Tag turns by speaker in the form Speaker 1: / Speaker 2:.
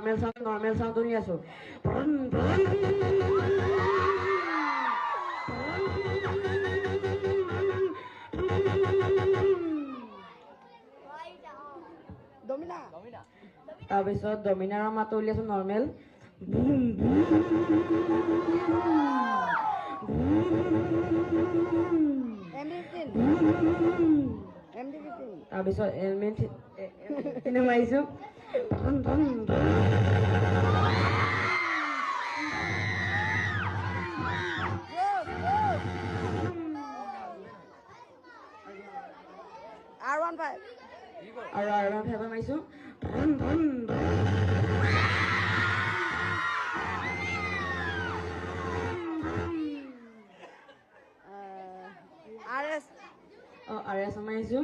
Speaker 1: normal sound শুনি আছো তাৰপিছত ডমিনাৰৰ মাতো উলিয়াইছো নৰ্মেল তাৰপিছত মাৰিছো
Speaker 2: R15
Speaker 1: আৰু R15 মাৰিছো
Speaker 2: RS
Speaker 1: RS মাৰিছো